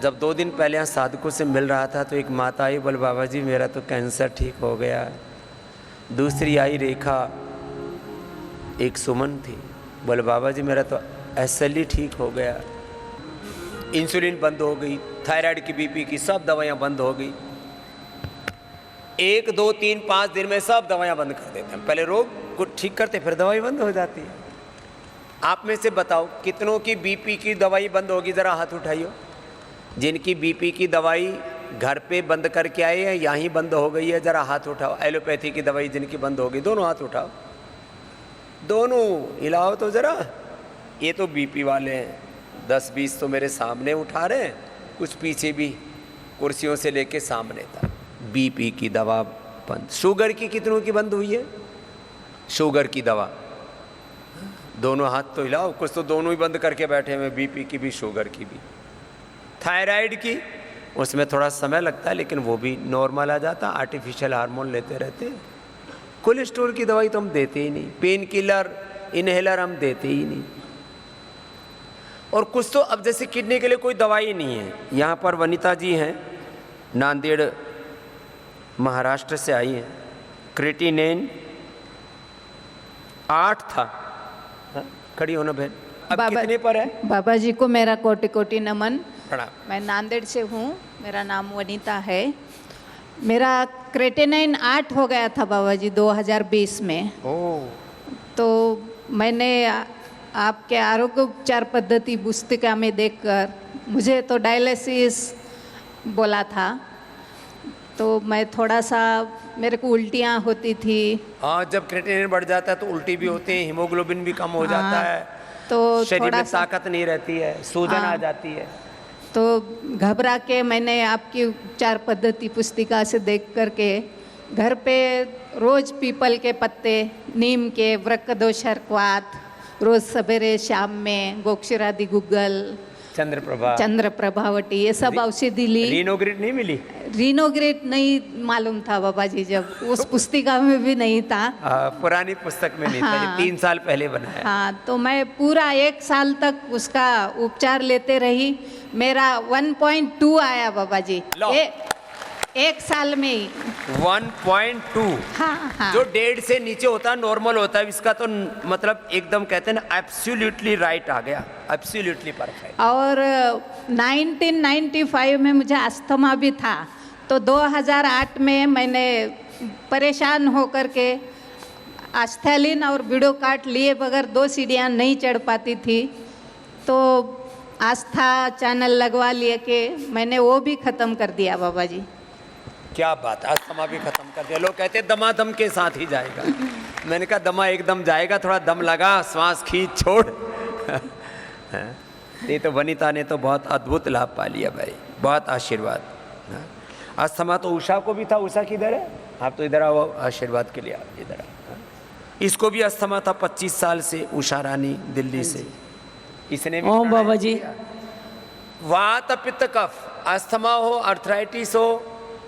जब 2 दिन पहले यहाँ साधकों से मिल रहा था तो एक माता आई, बोले बाबा जी मेरा तो कैंसर ठीक हो गया। दूसरी आई रेखा, एक सुमन थी, बोले बाबा जी मेरा तो SLE ठीक हो गया। इंसुलिन बंद हो गई, थायराइड की, BP की सब दवाइयाँ बंद हो गई। 1 2 3 5 दिन में सब दवाइयाँ बंद कर देते हैं। पहले रोग को ठीक करते फिर दवाई बंद हो जाती है। आप में से बताओ कितनों की BP की दवाई बंद होगी, ज़रा हाथ उठाइयो। जिनकी BP की दवाई घर पे बंद करके आए हैं, यहाँ ही बंद हो गई है, ज़रा हाथ उठाओ। एलोपैथी की दवाई जिनकी बंद हो गई, दोनों हाथ उठाओ, दोनों हिलाओ तो ज़रा। ये तो BP वाले हैं, 10-20 तो मेरे सामने उठा रहे हैं, कुछ पीछे भी कुर्सियों से लेके सामने तक। BP की दवा बंद। शुगर की कितनों की बंद हुई है? शुगर की दवा, दोनों हाथ तो हिलाओ। कुछ तो दोनों ही बंद करके बैठे हुए, BP की भी शुगर की भी। थायराइड की, उसमें थोड़ा समय लगता है लेकिन वो भी नॉर्मल आ जाता, आर्टिफिशियल हार्मोन लेते रहते हैं। कोलेस्ट्रॉल की दवाई तो हम देते ही नहीं, पेन किलर, इनहेलर हम देते ही नहीं। और कुछ तो अब जैसे किडनी के लिए कोई दवाई नहीं है। यहाँ पर वनिता जी हैं, नांदेड़ महाराष्ट्र से आई हैं। क्रेटिनिन 8 था। हाँ? खड़ी होना बहन, अब कितने पर है? बाबा जी को मेरा कोटि कोटि नमन। प्रणाम। मैं नांदेड़ से हूँ, मेरा नाम वनिता है। मेरा क्रेटिनिन 8 हो गया था बाबा जी 2020 में। तो मैंने आपके आरोग्य उपचार पद्धति पुस्तिका में देखकर, मुझे तो डायलिसिस बोला था, तो मैं थोड़ा सा, मेरे को उल्टियाँ होती थी। हाँ, जब क्रेटिनिन बढ़ जाता है तो उल्टी भी होती है, हीमोग्लोबिन भी कम हो जाता है, तो शरीर थोड़ा में ताकत नहीं रहती है, सूजन आ जाती है। तो घबरा के मैंने आपकी उपचार पद्धति पुस्तिका से देख करके घर पे रोज़ पीपल के पत्ते, नीम के, वृक्कदोष अर्कवात, रोज़ सवेरे शाम में गोक्षरादि गुग्गल, चंद्रप्रभावटी, ये सब औषधि ली। रीनोग्रेट नहीं मिली? रीनोग्रेट नहीं मालूम था बाबा जी, जब उस पुस्तिका में भी नहीं था। पुरानी पुस्तक में नहीं था, ये 3 साल पहले बनाया। हाँ, तो मैं पूरा 1 साल तक उसका उपचार लेते रही। मेरा 1.2 आया बाबा जी, 1 साल में ही 1.2। हाँ। जो 1.5 से नीचे होता है नॉर्मल होता है, इसका तो मतलब एकदम कहते हैं ना, एब्सोल्युटली राइट आ गया, एब्सोल्युटली परफेक्ट। और 1995 में मुझे अस्थमा भी था, तो 2008 में मैंने परेशान होकर के आस्थैलिन और विडोकार्ट लिए बगैर 2 सीढ़ियाँ नहीं चढ़ पाती थी, तो आस्था चैनल लगवा लिए के मैंने वो भी ख़त्म कर दिया बाबा जी। क्या बात, अस्थमा भी खत्म कर दिया। लोग कहते हैं दमादम के साथ ही जाएगा। मैंने कहा दमा एकदम जाएगा, थोड़ा दम लगा, श्वास खींच छोड़। ये तो वनिता ने तो बहुत अद्भुत लाभ पा लिया भाई, बहुत आशीर्वाद। अस्थमा तो उषा को भी था। उषा किधर है? आप तो इधर आओ, आशीर्वाद के लिए आप इधर आओ। इसको भी अस्थमा था 25 साल से, उषा रानी दिल्ली से। इसने भी ओम बाबा जी, वात पित्त कफ, अस्थमा हो, अर्थराइटिस हो,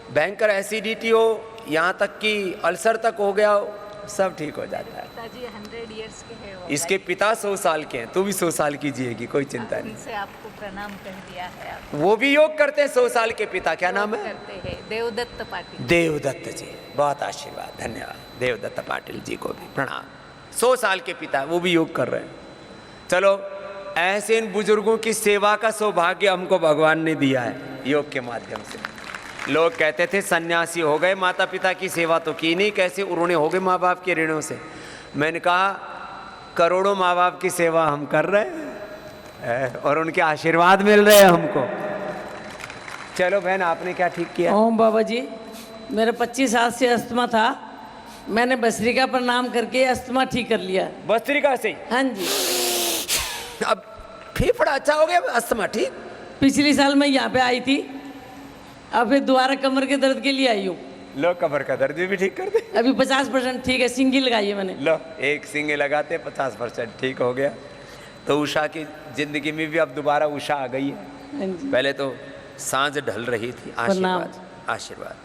भयंकर एसिडिटी हो, यहाँ तक कि अल्सर तक हो गया हो, सब ठीक हो जाता है। पिताजी 100 इयर्स के हैं। इसके पिता 100 साल के हैं, तू भी 100 साल की जिएगी, कोई चिंता नहीं। इनसे आपको प्रणाम कह दिया है आप। वो भी योग करते हैं 100 साल के पिता, क्या नाम है? करते हैं देवदत्त पाटिल। देवदत्त जी, बहुत आशीर्वाद, धन्यवाद। देवदत्त पाटिल जी को भी प्रणाम। 100 साल के पिता, वो भी योग कर रहे हैं। चलो, ऐसे इन बुजुर्गों की सेवा का सौभाग्य हमको भगवान ने दिया है योग के माध्यम से। लोग कहते थे सन्यासी हो गए, माता पिता की सेवा तो की नहीं, कैसे उन्होंने हो गए माँ बाप के ऋणों से। मैंने कहा करोड़ों माँ बाप की सेवा हम कर रहे हैं और उनके आशीर्वाद मिल रहे हैं हमको। चलो बहन, आपने क्या ठीक किया? ओम बाबा जी, मेरा 25 साल से अस्थमा था, मैंने भस्त्रिका प्रणाम करके अस्थमा ठीक कर लिया। भस्त्रिका से? हाँ जी। अब फेफड़ा अच्छा हो गया, अस्थमा ठीक? पिछले साल मैं यहाँ पे आई थी, अब फिर दोबारा कमर के दर्द के लिए आई हूँ। लो, कमर का दर्द भी ठीक कर दे। अभी 50% ठीक है, सिंगी लगाई है मैंने। लो, एक सिंगे लगाते 50% ठीक हो गया। तो उषा की जिंदगी में भी अब दोबारा उषा आ गई है। पहले तो सांझ ढल रही थी। आशीर्वाद, आशीर्वाद।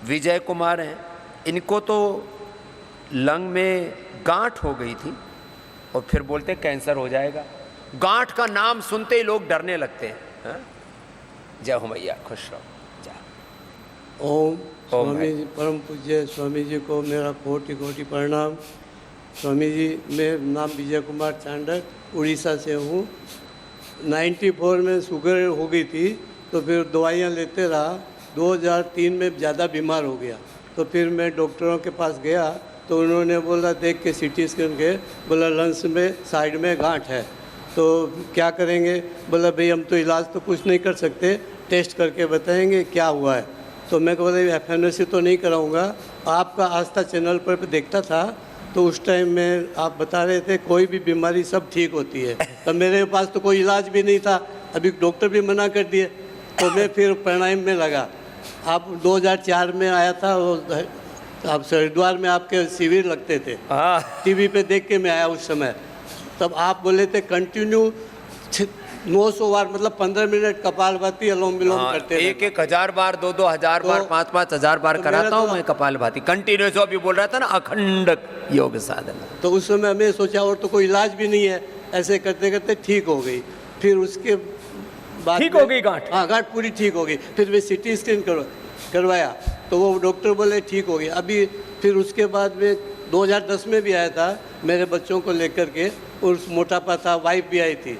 विजय कुमार हैं, इनको तो लंग में गांठ हो गई थी और फिर बोलते कैंसर हो जाएगा। गांठ का नाम सुनते ही लोग डरने लगते हैं। जय हो मैया, खुश रहो। जा। ओम ओम स्वामी जी, परम पूज्य स्वामी जी को मेरा कोटि कोटि प्रणाम। स्वामी जी, मैं नाम विजय कुमार चांडक, उड़ीसा से हूँ। 94 में शुगर हो गई थी, तो फिर दवाइयाँ लेते रहा। 2003 में ज़्यादा बीमार हो गया, तो फिर मैं डॉक्टरों के पास गया, तो उन्होंने बोला देख के सीटी स्कैन के, बोला लंग्स में साइड में गांठ है, तो क्या करेंगे? बोला भाई हम तो इलाज तो कुछ नहीं कर सकते, टेस्ट करके बताएंगे क्या हुआ है। तो मैं बोला FNOC तो नहीं कराऊंगा, आपका आस्था चैनल पर देखता था, तो उस टाइम में आप बता रहे थे कोई भी बीमारी सब ठीक होती है, तो मेरे पास तो कोई इलाज भी नहीं था, अभी डॉक्टर भी मना कर दिए, तो मैं फिर प्राणायाम में लगा। आप 2004 में आया था, वो आप हरिद्वार में आपके शिविर लगते थे, टीवी पे देख के मैं आया उस समय। तब आप बोले थे कंटिन्यू 900 बार, मतलब 15 मिनट कपालभाति अनुलोम विलोम करते रहे। 1,000 बार, 2,000 बार, 5,000 बार तो कराता मेरा हूँ तो- मैं कपालभाति कंटिन्यू। जो अभी बोल रहा था ना, अखंड योग साधना। तो उस समय मैं सोचा और तो कोई इलाज भी नहीं है, ऐसे करते करते ठीक हो गई। फिर उसके बाद ठीक में- हो गई गांठ? हाँ, गांठ पूरी ठीक हो गई। फिर वे CT स्कैन करवाया, तो वो डॉक्टर बोले ठीक हो गई। अभी फिर उसके बाद में 2010 में भी आया था मेरे बच्चों को लेकर के, और मोटापा था, वाइफ भी आई थी।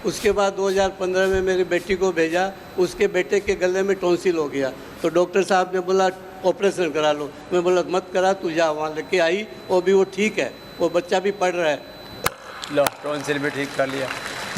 उसके बाद 2015 में मेरी बेटी को भेजा, उसके बेटे के गले में टॉन्सिल हो गया, तो डॉक्टर साहब ने बोला ऑपरेशन करा लो। मैं बोला मत करा, तू जा। वहाँ लेके आई, वो भी वो ठीक है, वो बच्चा भी पढ़ रहा है। लो, टॉन्सिल भी ठीक कर लिया।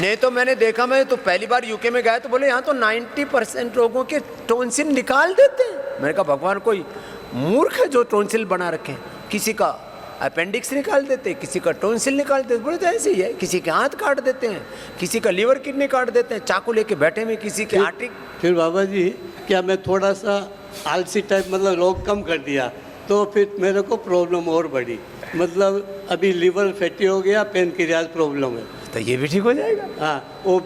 नहीं तो मैंने देखा, मैं तो पहली बार यूके में गया तो बोले यहाँ तो 90% लोगों के टॉन्सिल निकाल देते हैं। मैंने कहा भगवान कोई मूर्ख है जो टॉन्सिल बना रखे हैं। किसी का अपेंडिक्स निकाल देते, किसी का टॉन्सिल निकाल देते, बोले तो ऐसे ही है। किसी के हाथ काट देते हैं, किसी का लीवर किडनी काट देते हैं, चाकू लेके बैठे में किसी के आर्टिक। फिर बाबा जी, क्या मैं थोड़ा सा आलसी टाइप, मतलब रोग कम कर दिया, तो फिर मेरे को प्रॉब्लम और बढ़ी। मतलब अभी लीवर फैटी हो गया, पेनक्रियाज प्रॉब्लम है। तो ये भी ठीक हो जाएगा। हाँ, वो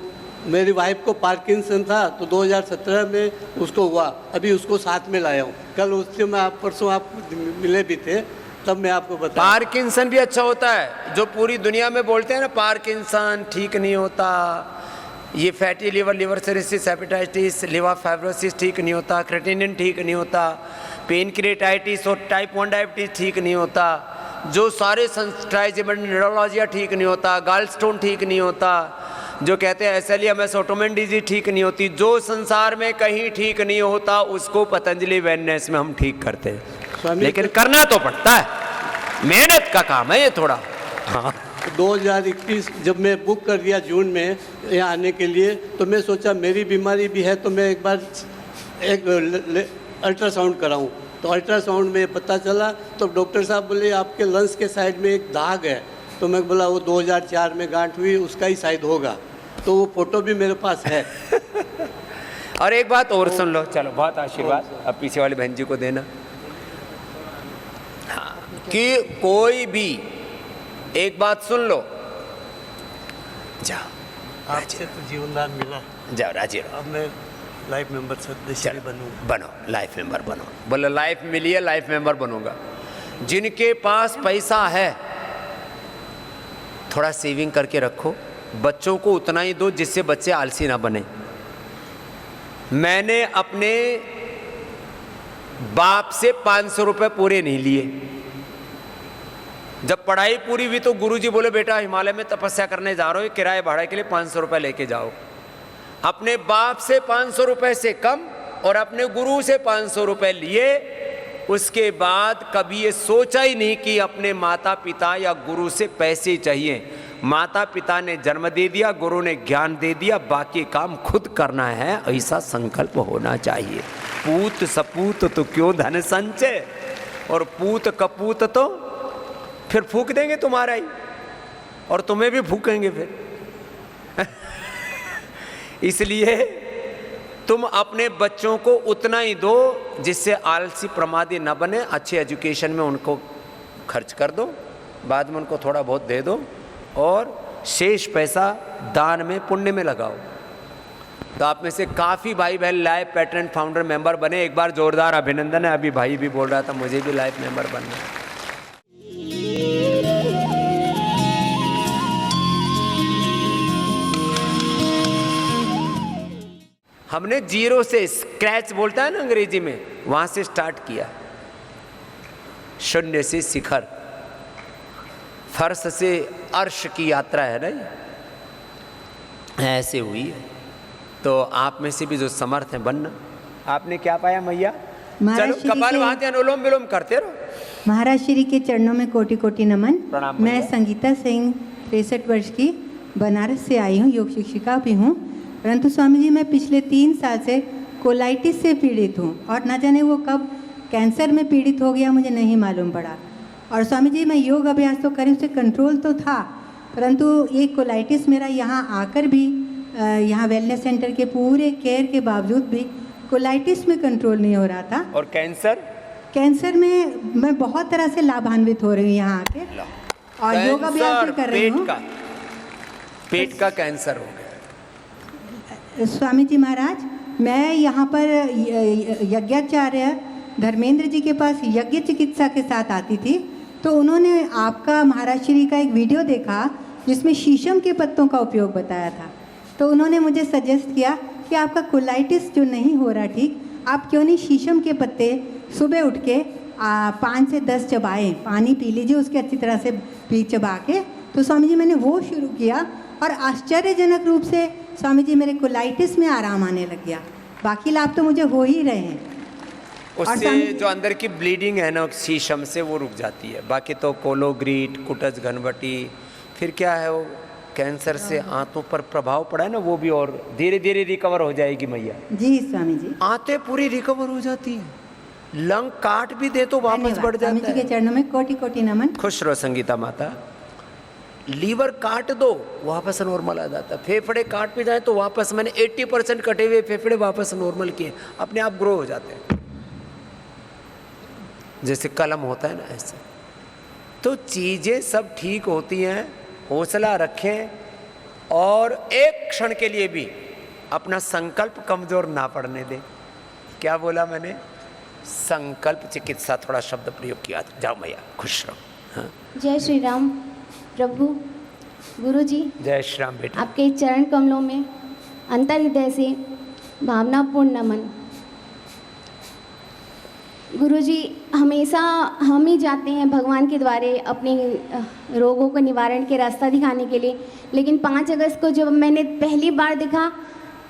मेरी वाइफ को पार्किंसन था, तो 2017 में उसको हुआ, अभी उसको साथ में लाया हूँ। कल उससे मैं परसों आप मिले भी थे, तब मैं आपको बता। पार्किंसन भी अच्छा होता है, जो पूरी दुनिया में बोलते हैं ना पार्किंसन ठीक नहीं होता, ये fatty liver, liver cirrhosis, hepatitis, liver fibrosis ठीक नहीं होता, क्रेटिनिन ठीक नहीं होता, पेनक्रिएटाइटिस और टाइप 1 डायबिटीज ठीक नहीं होता, जो सारे ट्राइजेबल न्यूरोलॉजिया ठीक नहीं होता, गाल स्टोन ठीक नहीं होता, जो कहते हैं SLEMS ऑटोमेन डिजीज ठीक नहीं होती, जो संसार में कहीं ठीक नहीं होता उसको पतंजलि वेलनेस में हम ठीक करते हैं। लेकिन करना तो पड़ता है, मेहनत का काम है ये थोड़ा। हाँ, 2021 जब मैं बुक कर दिया जून में यहाँ आने के लिए, तो मैं सोचा मेरी बीमारी भी है, तो मैं एक बार एक अल्ट्रासाउंड कराऊं। तो अल्ट्रासाउंड में पता चला, तो डॉक्टर साहब बोले आपके लंग्स के साइड में एक दाग है। तो मैं बोला वो 2004 में गांठ हुई, उसका ही शायद होगा। तो वो फोटो भी मेरे पास है। और एक बात और सुन लो, चलो बहुत आशीर्वाद अब पीछे वाली बहन जी को देना। हाँ, कि कोई भी एक बात सुन लो, जाओ आपसे तो जीवनदान मिला, जाओ राजी रहो, अब मैं लाइफ मेंबर सदस्य चलो, बनूँ। बनो लाइफ मेंबर बनो। बोलो लाइफ मिली है, लाइफ मेंबर बनूंगा। जिनके पास पैसा है थोड़ा सेविंग करके रखो, बच्चों को उतना ही दो जिससे बच्चे आलसी ना बने। मैंने अपने बाप से 500 रुपये पूरे नहीं लिए। जब पढ़ाई पूरी हुई तो गुरुजी बोले बेटा हिमालय में तपस्या करने जा रहे हो, किराए भाड़े के लिए 500 रुपये लेके जाओ। अपने बाप से 500 रुपये से कम और अपने गुरु से 500 रुपये लिए। उसके बाद कभी ये सोचा ही नहीं कि अपने माता पिता या गुरु से पैसे चाहिए। माता पिता ने जन्म दे दिया, गुरु ने ज्ञान दे दिया, बाकी काम खुद करना है, ऐसा संकल्प होना चाहिए। पूत सपूत तो क्यों धन संचय, और पूत कपूत तो फिर फूक देंगे तुम्हारा ही, और तुम्हें भी फूकेंगे फिर। इसलिए तुम अपने बच्चों को उतना ही दो जिससे आलसी प्रमादी न बने। अच्छे एजुकेशन में उनको खर्च कर दो, बाद में उनको थोड़ा बहुत दे दो, और शेष पैसा दान में पुण्य में लगाओ। तो आप में से काफ़ी भाई बहन लाइफ पैटर्न फाउंडर मेंबर बने, एक बार जोरदार अभिनंदन है। अभी भाई भी बोल रहा था मुझे भी लाइफ मेंबर बनना है। हमने जीरो से, स्क्रैच बोलता है ना अंग्रेजी में, वहां से स्टार्ट किया। शून्य से शिखर, फर्श से अर्श की यात्रा है ना, ये ऐसे हुई है। तो आप में से भी जो समर्थ है बनना। आपने क्या पाया मैया? महाराज चलो श्री कपाल के- भाती अनुलोम विलोम करते रहो। महाराज श्री के चरणों में कोटि कोटि नमन। प्रणाम मैं भैया। संगीता सिंह 63 वर्ष की बनारस से आई हूँ, योग शिक्षिका भी हूँ। परंतु स्वामी जी मैं पिछले 3 साल से कोलाइटिस से पीड़ित हूँ और न जाने वो कब कैंसर में पीड़ित हो गया मुझे नहीं मालूम पड़ा। और स्वामी जी मैं योग अभ्यास तो करी, उससे कंट्रोल तो था, परंतु ये कोलाइटिस मेरा यहाँ आकर भी यहाँ वेलनेस सेंटर के पूरे केयर के बावजूद भी कोलाइटिस में कंट्रोल नहीं हो रहा था। और कैंसर? कैंसर में मैं बहुत तरह से लाभान्वित हो रही हूँ यहाँ आके, और योग अभ्यास भी कर रही हूँ। पेट का कैंसर हो गया। स्वामी जी महाराज, मैं यहाँ पर यज्ञाचार्य धर्मेंद्र जी के पास यज्ञ चिकित्सा के साथ आती थी, तो उन्होंने आपका महाराज श्री का एक वीडियो देखा जिसमें शीशम के पत्तों का उपयोग बताया था। तो उन्होंने मुझे सजेस्ट किया कि आपका कोलाइटिस जो नहीं हो रहा ठीक, आप क्यों नहीं शीशम के पत्ते सुबह उठ के 5 से 10 चबाएं, पानी पी लीजिए उसके अच्छी तरह से चबा के। तो स्वामी जी मैंने वो शुरू किया और आश्चर्यजनक रूप से स्वामी जी मेरे कोलाइटिस में आराम आने लग गया। बाकी लाभ तो मुझे हो ही रहे हैं। उससे जो अंदर की ब्लीडिंग है ना शीशम से, वो रुक जाती है। बाकी तो कोलोग्रीट, कुटज घनवटी, फिर क्या है वो कैंसर से आंतों पर प्रभाव पड़ा है ना, वो भी और धीरे धीरे रिकवर हो जाएगी मैया। जी स्वामी जी। आंतें पूरी रिकवर हो जाती है। लंग काट भी दे तो वापस धन्यवाद। बढ़ स्वामी जाता जी के है। चरणों में कोटि कोटि नमन। खुश रहो संगीता माता। लीवर काट दो वापस नॉर्मल आ जाता है। फेफड़े काट भी जाए तो वापस, मैंने 80% कटे हुए फेफड़े वापस नॉर्मल किए, अपने आप ग्रो हो जाते हैं, जैसे कलम होता है ना ऐसे। तो चीज़ें सब ठीक होती हैं। हौसला रखें और एक क्षण के लिए भी अपना संकल्प कमजोर ना पड़ने दें। क्या बोला मैंने? संकल्प चिकित्सा, थोड़ा शब्द प्रयोग किया। जाओ मैया, खुश रहो। हाँ, जय श्री राम प्रभु। गुरु जी, जय श्री राम बेटा। आपके चरण कमलों में अंतर हृदय से भावनापूर्ण नमन। गुरु जी, हमेशा हम ही जाते हैं भगवान के द्वारे अपने रोगों को निवारण के रास्ता दिखाने के लिए, लेकिन 5 अगस्त को जब मैंने पहली बार देखा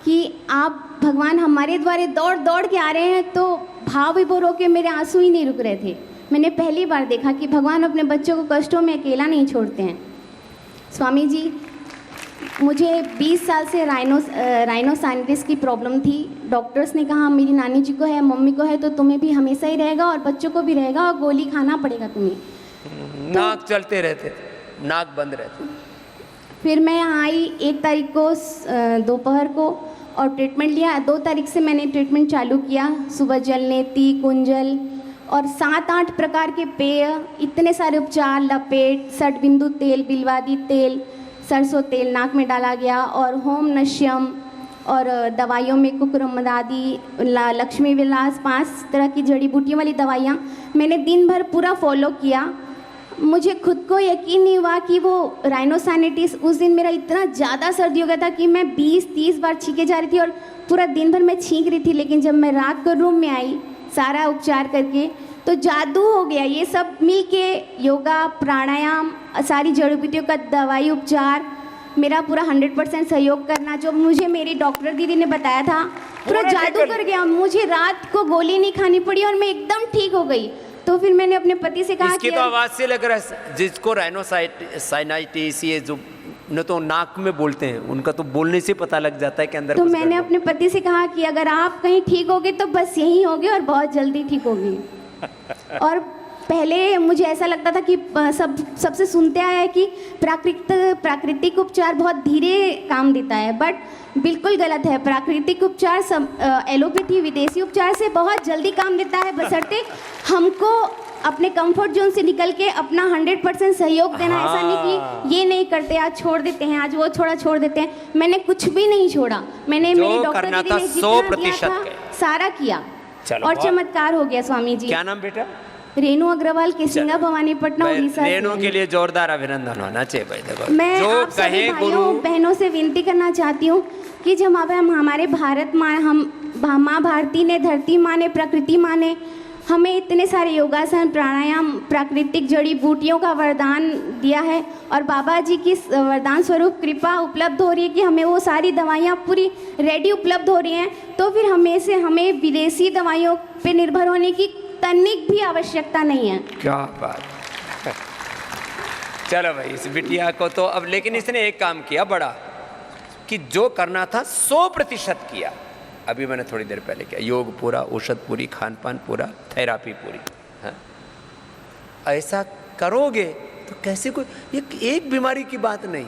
कि आप भगवान हमारे द्वारे दौड़ दौड़ के आ रहे हैं, तो भाव विभोर होकर मेरे आंसू ही नहीं रुक रहे थे। मैंने पहली बार देखा कि भगवान अपने बच्चों को कष्टों में अकेला नहीं छोड़ते हैं। स्वामी जी, मुझे 20 साल से राइनोसाइनटिस की प्रॉब्लम थी। डॉक्टर्स ने कहा मेरी नानी जी को है, मम्मी को है, तो तुम्हें भी हमेशा ही रहेगा और बच्चों को भी रहेगा और गोली खाना पड़ेगा तुम्हें। नाक चलते रहते थे, नाक बंद रहते। फिर मैं यहाँ आई 1 तारीख को दोपहर को और ट्रीटमेंट लिया। 2 तारीख से मैंने ट्रीटमेंट चालू किया। सुबह जलनेती, कुंजल और 7-8 प्रकार के पेय, इतने सारे उपचार, लपेट, 60 बिंदु तेल, बिलवादी तेल, सरसों तेल नाक में डाला गया, और होम नश्यम, और दवाइयों में कुकुरमदादी, लक्ष्मी विलास, 5 तरह की जड़ी बूटियों वाली दवाइयाँ मैंने दिन भर पूरा फॉलो किया। मुझे खुद को यकीन नहीं हुआ कि वो राइनोसाइनटिस, उस दिन मेरा इतना ज़्यादा सर्दी हो गया था कि मैं 20-30 बार छींके जा रही थी और पूरा दिन भर मैं छींक रही थी। लेकिन जब मैं रात को रूम में आई सारा उपचार करके, तो जादू हो गया। ये सब मिल के योगा, प्राणायाम, सारी जड़ी बूटियों का दवाई उपचार, मेरा पूरा 100% सहयोग करना, जो मुझे मेरी डॉक्टर दीदी ने बताया था, पूरा जादू कर गया। मुझे रात को गोली नहीं खानी पड़ी और मैं एकदम ठीक हो गई। तो फिर मैंने अपने पति से कहा इसकी तो आवाज से लग रहा है जिसको राइनोसाइनटिस, ये जो न तो नाक में बोलते हैं, उनका तो बोलने से पता लग जाता है कि अंदर तो कुछ मैंने गड़बड़। अपने पति से कहा कि अगर आप कहीं ठीक होगे तो बस यही होगे और बहुत जल्दी ठीक होगी। और पहले मुझे ऐसा लगता था कि सबसे सुनते आया है कि प्राकृतिक उपचार बहुत धीरे काम देता है, बट बिल्कुल गलत है। प्राकृतिक उपचार एलोपैथी, विदेशी उपचार से बहुत जल्दी काम देता है, बशर्ते हमको अपने कंफर्ट जोन से निकल के अपना 100% सहयोग देना। ऐसा नहीं कि ये नहीं करते, आज छोड़ देते हैं, आज वो छोड़ देते हैं। मैंने कुछ भी नहीं छोड़ा। मैंने मेरी डॉक्टर दीदी ने जितना दिया था सारा किया और चमत्कार हो गया। स्वामी जी, क्या नाम बेटा? रेणु अग्रवाल, केसिंगा भवानी पटना, भाई, उड़ीसा से रेणु हैं। के लिए जोरदार अभिनंदन होना चाहिए भाई। देखो मैं जो आप सभी कहे गुरु, भाइयों बहनों से विनती करना चाहती हूँ कि जब हम हमारे भारत माँ, माँ भारती ने, धरती माँ ने, प्रकृति माँ ने हमें इतने सारे योगासन, प्राणायाम, प्राकृतिक जड़ी बूटियों का वरदान दिया है और बाबा जी की वरदान स्वरूप कृपा उपलब्ध हो रही है कि हमें वो सारी दवाइयाँ पूरी रेडी उपलब्ध हो रही हैं, तो फिर हमें विदेशी दवाइयों पे निर्भर होने की तनिक भी आवश्यकता नहीं है। क्या बात। चलो भाई, इस बिटिया को तो अब, लेकिन इसने एक काम किया बड़ा, कि जो करना था 100% किया। अभी मैंने थोड़ी देर पहले किया, योग पूरा, औषध पूरी, खान पान पूरा, थेरापी पूरी। हाँ? ऐसा करोगे तो कैसे कोई, ये एक बीमारी की बात नहीं।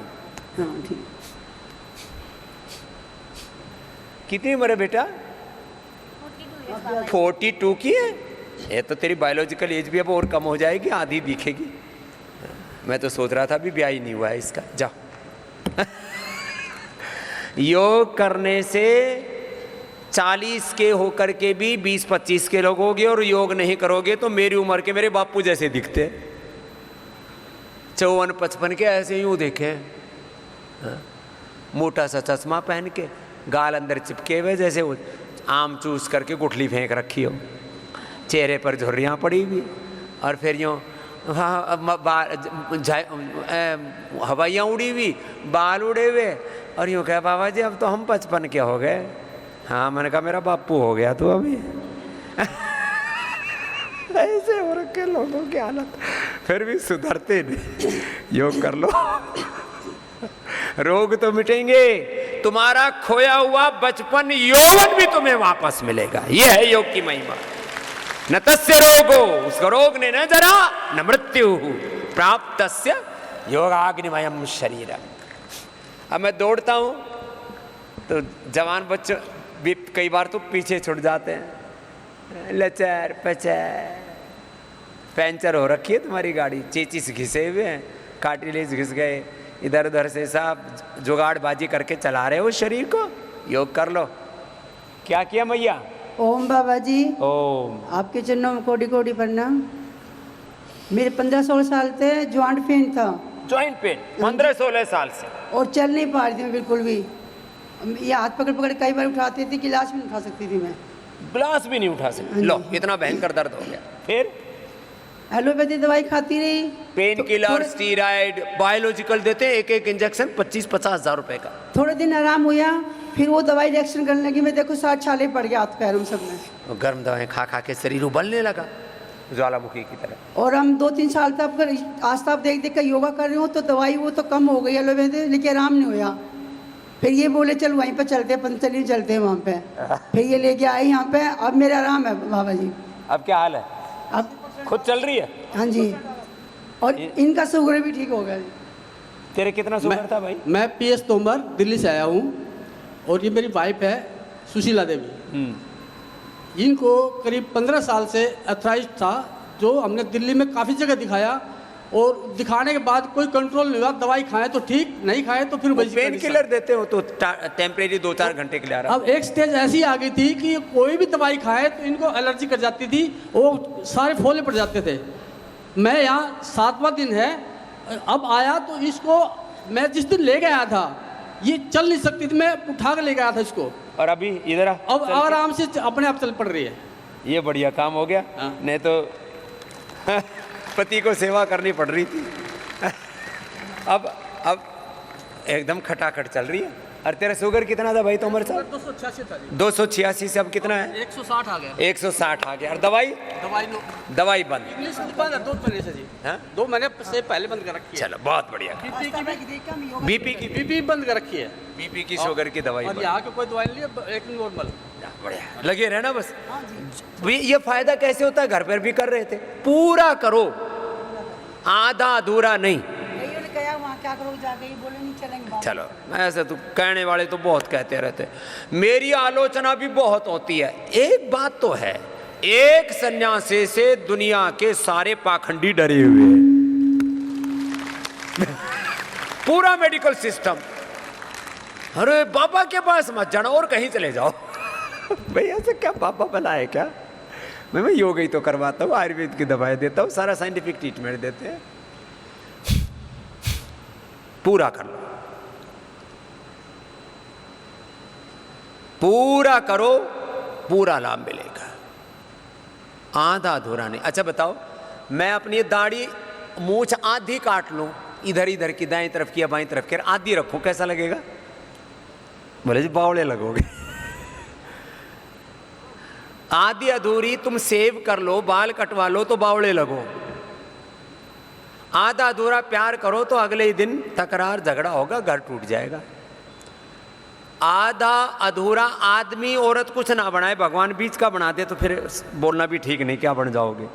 हाँ ठीक। कितनी उम्र है बेटा? 42 की है। ये तो तेरी बायोलॉजिकल एज भी अब और कम हो जाएगी, आधी दिखेगी। मैं तो सोच रहा था अभी ब्याह ही नहीं हुआ है इसका। जाओ योग करने से 40 के होकर के भी 20-25 के लोग होगे, और योग नहीं करोगे तो मेरी उम्र के मेरे बापू जैसे दिखते, 54-55 के ऐसे यूँ देखे। हाँ? मोटा सा चश्मा पहन के, गाल अंदर चिपके हुए जैसे वो आम चूस करके गुठली फेंक रखी हो, चेहरे पर झुर्रियाँ पड़ी हुई, और फिर यूँ हवाइयाँ उड़ी हुई, बाल उड़े हुए, और यूँ कहा बाबा जी अब तो हम 55 के हो गए। हाँ, मैंने कहा मेरा बापू हो गया तो अभी ऐसे हो रखे लोगों की हालत, फिर भी सुधरते नहीं। योग कर लो, रोग तो मिटेंगे, तुम्हारा खोया हुआ बचपन, यौवन भी तुम्हें वापस मिलेगा। यह है योग की महिमा। न तस्य रोगो, उसका रोग ने न जरा, न मृत्यु प्राप्त तस्य योगाग्निमयम शरीर। अब मैं दौड़ता हूँ तो जवान बच्चों भी कई बार तो पीछे छुट जाते हैं, लचर पचर, पंचर हो रखी है तुम्हारी गाड़ी, चेचिस घिसे हुए हैं, कार्टिलेज घिस गए, इधर उधर से सब जुगाड़बाजी करके चला रहे हो शरीर को। योग कर लो। क्या किया मैया? ओम बाबा जी, ओम। आपके चरणों में कोटि कोटि प्रणाम। मेरे 15-16 साल से जॉइंट पेन था, जॉइंट पेन 15-16 साल से, और चल नहीं पा रही थी मैं बिल्कुल भी। ये हाथ पकड़ पकड़ कई बार उठाती थी, गिलास भी नहीं उठा सकती थी मैं, गिलास भी नहीं उठा सकते। लो, इतना भयंकर दर्द हो गया। फिर एलोपैथी दवाई खाती रही, पेन किलर, स्टीराइड, बायोलॉजिकल देते हैं, एक एक इंजेक्शन 25-50 हज़ार रुपए का। थोड़े दिन आराम हुआ, फिर वो दवाई रिएक्शन करने लगी। मैं देखो 7 छाले पड़ गया हाथ पैरों सब में, गर्म दवाएं खा खा के शरीर उबलने लगा ज्वालामुखी की तरह। और हम 2-3 साल तक आस्था देख देख कर योगा कर रही हूँ, तो दवाई वो तो कम हो गई एलोपैथी, लेकिन आराम नहीं हुआ। फिर ये बोले चल वहीं पे चलते हैं, पंचतली चलते हैं वहाँ पे। फिर ये लेके आए यहाँ पे, अब मेरा आराम है बाबा जी। अब क्या हाल है? अब खुद चल रही है? हाँ जी, और इनका शुगर भी ठीक हो गया। तेरे कितना शुगर था भाई? मैं PS तोमर दिल्ली से आया हूँ, और ये मेरी वाइफ है सुशीला देवी। इनको करीब 15 साल से अर्थराइटिस था, जो हमने दिल्ली में काफ़ी जगह दिखाया, और दिखाने के बाद कोई कंट्रोल नहीं हुआ। दवाई खाएं तो ठीक, नहीं खाएं तो फिर वही पेन किलर देते हो तो टेम्परेरी 2-4 घंटे के लिए आराम। अब एक स्टेज ऐसी आ गई थी कि कोई भी दवाई खाए तो इनको एलर्जी कर जाती थी, वो सारे फोले पड़ जाते थे। मैं यहाँ 7वां दिन है, अब आया तो इसको मैं जिस दिन ले गया था, ये चल नहीं सकती थी, मैं उठा कर ले गया था इसको, और अभी इधर अब आराम से अपने आप चल पड़ रही है। ये बढ़िया काम हो गया। नहीं तो पति को सेवा करनी पड़ रही थी। अब एकदम खटाखट चल रही है। और तेरा शुगर कितना था भाई तोमर साहब? 286 था जी। 286 से अब कितना है? 160 आ गया। 160 आ गया। और दवाई दवाई बंद? इंग्लिश बंद है 2 महीने से जी। हाँ? 2 महीने से पहले बंद कर रखी है। चलो बहुत बढ़िया। बीपी बंद कर रखी है, बीपी की शुगर की दवाई और बंद। यहाँ की कोई दवाई नहीं है, एक नॉर्मल। बढ़िया, लगे रहना बस। ये फायदा कैसे होता है? घर पर भी कर रहे थे, पूरा करो, आधा अधूरा नहीं। क्या करोगे जाके, बोले नहीं चलेंगे। चलो, ऐसे तो कहने वाले तो बहुत कहते रहते, मेरी आलोचना भी बहुत होती है। एक बात तो है, एक सन्यासी से दुनिया के सारे पाखंडी डरे हुए हैं। पूरा मेडिकल सिस्टम, अरे बाबा के पास मत जाना और कहीं चले जाओ। भैया से क्या बाबा भला है क्या? मैं योग ही तो करवाता हूँ, आयुर्वेद की दवाएं देता हूँ, सारा साइंटिफिक ट्रीटमेंट देते हैं। पूरा कर लो, पूरा करो, पूरा लाभ मिलेगा, आधा अधूरा नहीं। अच्छा बताओ, मैं अपनी दाढ़ी मूछ आधी काट लूं, इधर इधर की, दाएं तरफ की या बाएं तरफ की, आधी रखूं, कैसा लगेगा? बोले जी बावड़े लगोगे। आधी अधूरी तुम सेव कर लो, बाल कटवा लो तो बावड़े लगो। आधा अधूरा प्यार करो तो अगले ही दिन तकरार झगड़ा होगा, घर टूट जाएगा। आधा अधूरा आदमी औरत कुछ ना बनाए, भगवान बीच का बना दे तो फिर बोलना भी ठीक नहीं, क्या बन जाओगे।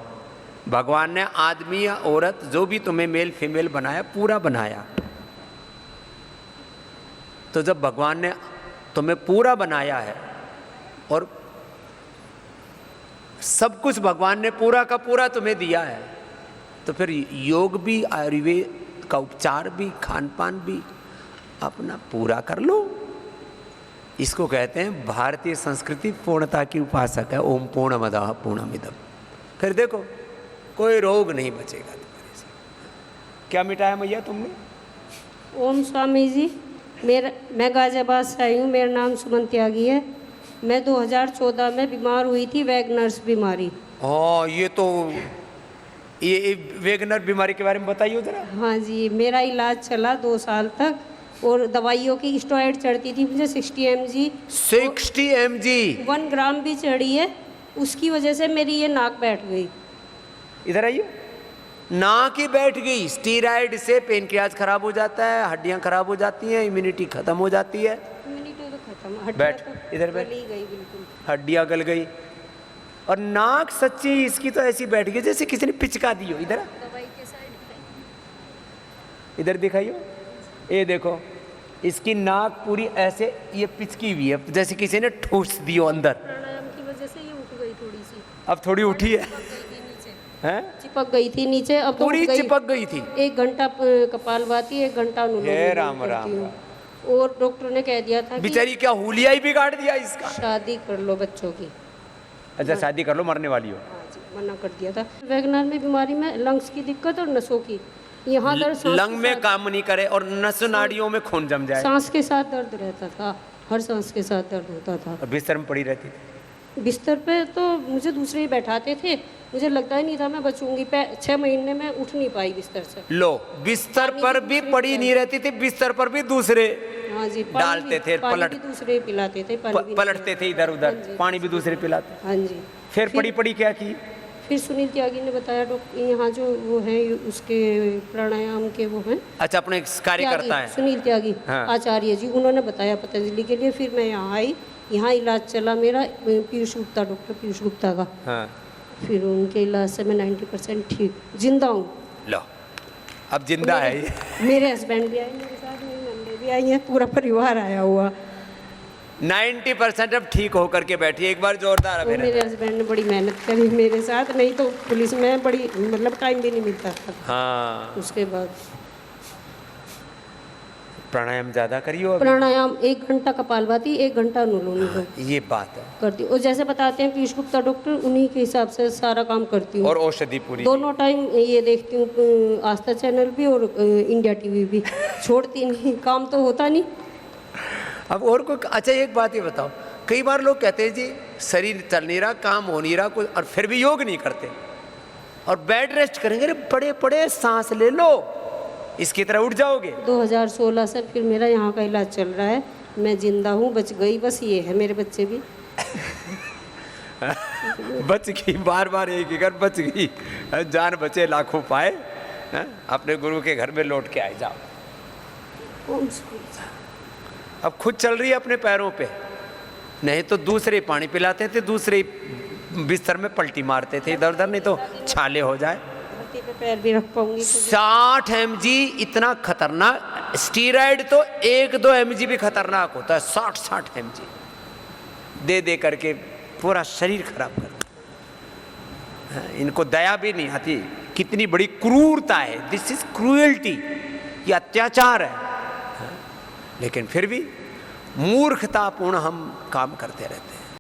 भगवान ने आदमी या औरत जो भी तुम्हें मेल फीमेल बनाया, पूरा बनाया। तो जब भगवान ने तुम्हें पूरा बनाया है और सब कुछ भगवान ने पूरा का पूरा तुम्हें दिया है, तो फिर योग भी, आयुर्वेद का उपचार भी, खान पान भी अपना पूरा कर लो। इसको कहते हैं भारतीय संस्कृति पूर्णता की उपासक है। ओम पूर्णमदः पूर्णमिदम्। फिर देखो कोई रोग नहीं बचेगा तुम्हारे से। क्या मिटाया मैया तुमने? ओम स्वामी जी, मैं गाजियाबाद से आई हूँ। मेरा नाम सुमन त्यागी है। मैं 2014 में बीमार हुई थी, वैगनर्स बीमारी। हाँ, ये वैगनर बीमारी के बारे में बताइए जरा। हाँ जी, मेरा इलाज चला 2 साल तक और दवाइयों की स्टेरॉइड चढ़ती थी मुझे 60 mg। 60 mg 1 ग्राम भी चढ़ी है, उसकी वजह से मेरी ये नाक बैठ गई। इधर आइए। नाक ही बैठ गई। स्टीराइड से पेनक्रियाज खराब हो जाता है, हड्डियां खराब हो जाती हैं, इम्यूनिटी खत्म हो जाती है। इम्यूनिटी तो खत्म, बैठ, इधर बैठ। गली गई बिल्कुल, हड्डियां गल गई और नाक सच्ची इसकी तो ऐसी बैठ गई जैसे किसी ने पिचका दी हो। इधर दवाई के साइड इधर दिखाइयो, ये देखो इसकी नाक पूरी ऐसे ये पिचकी हुई है, जैसे किसी ने ठूस दी हो अंदर। प्राणायाम की वजह से ये उठ गई थोड़ी सी, अब थोड़ी उठी है, हैं? चिपक गई थी नीचे, अब तो पूरी उठ गई। चिपक गई थी। 1 घंटा कपालभाति, 1 घंटा अनुलोम हे विलोम राम करती राम हूँ। और डॉक्टर ने कह दिया था कि बेचारी क्या हुलिया ही बिगाड़ दिया इसका। शादी कर लो बच्चों की। अच्छा शादी कर लो, मरने वाली हो। हाँ जी, मना कर दिया था। वैगनर में बीमारी में लंग्स की दिक्कत और नसों की, यहाँ दर्द, सांस लंग के में साथ- काम नहीं करे और नस नाड़ियों में खून जम जाए सांस के साथ दर्द रहता था, हर सांस के साथ दर्द होता था। और बिस्तर में पड़ी रहती थी। बिस्तर पे तो मुझे दूसरे ही बैठाते थे, मुझे लगता ही नहीं था मैं बचूंगी। 6 महीने में उठ नहीं पाई बिस्तर से। लो, बिस्तर पर भी पड़ी नहीं रहती थी, बिस्तर पर भी दूसरे हाँ जी, डालते थे, पानी भी दूसरे पिलाते थे, पानी भी पलटते थे इधर उधर, हाँ जी। पानी भी दूसरे पिलाते। हाँ जी। फिर पड़ी पड़ी क्या की? फिर सुनील त्यागी ने बताया, डॉक्टर यहाँ जो वो है उसके प्राणायाम के वो हैं, अच्छा अपने कार्य करता त्यागी, है सुनील त्यागी हाँ। आचार्य जी, उन्होंने बताया पतंजलि के लिए। फिर मैं यहाँ आई, यहाँ इलाज चला मेरा, पीयूष गुप्ता, डॉक्टर पीयूष गुप्ता का। हाँ। फिर उनके इलाज से मैं 90% ठीक, जिंदा हूँ। लो, अब जिंदा है ये। मेरे हस्बैंड भी आए मेरे साथ, मेरी नंदे भी आई हैं, पूरा परिवार आया हुआ। 90% अब ठीक होकर के बैठी है। एक बार जोरदार और अभिनंदन। मेरे हस्बैंड ने बड़ी मेहनत करी मेरे साथ, नहीं तो पुलिस में बड़ी मतलब टाइम भी नहीं मिलता था। हाँ, उसके बाद प्राणायाम ज्यादा करियो अभी। प्राणायाम 1 घंटा कपालभाति, 1 घंटा अनुलोम विलोम ये बात है। करती हूँ। और जैसे बताते हैं पीयूष गुप्ता डॉक्टर, उन्हीं के हिसाब से सारा काम करती हूँ। और औषधि पूरी। दोनों टाइम ये देखती हूँ, आस्था चैनल भी और इंडिया टीवी भी, छोड़ती नहीं, काम तो होता नहीं। अब और कोई, अच्छा एक बात ये बताओ, कई बार लोग कहते हैं जी शरीर चल नहीं रहा, काम हो नहीं रहा कुछ, और फिर भी योग नहीं करते और बेड रेस्ट करेंगे। अरे बड़े बड़े सांस ले लो, इसकी तरह उठ जाओगे। 2016 से फिर मेरा यहाँ का इलाज चल रहा है, मैं जिंदा हूँ, बच गई, बस ये है। मेरे बच्चे भी बच गई, बार बार एक ही कर बच गई, जान बचे लाखों पाए। अपने गुरु के घर में लौट के आए जाओ। अब खुद चल रही है अपने पैरों पे, नहीं तो दूसरे पानी पिलाते थे, दूसरे बिस्तर में पलटी मारते थे इधर उधर, नहीं तो छाले हो जाए। धरती पे पैर भी रख पाऊंगी। 60 mg इतना खतरनाक। स्टीराइड तो 1-2 mg भी खतरनाक होता है, 60 mg दे दे करके पूरा शरीर खराब कर। इनको दया भी नहीं आती, कितनी बड़ी क्रूरता है। दिस इज क्रूएल्टी, ये अत्याचार है। लेकिन फिर भी मूर्खतापूर्ण हम काम करते रहते हैं।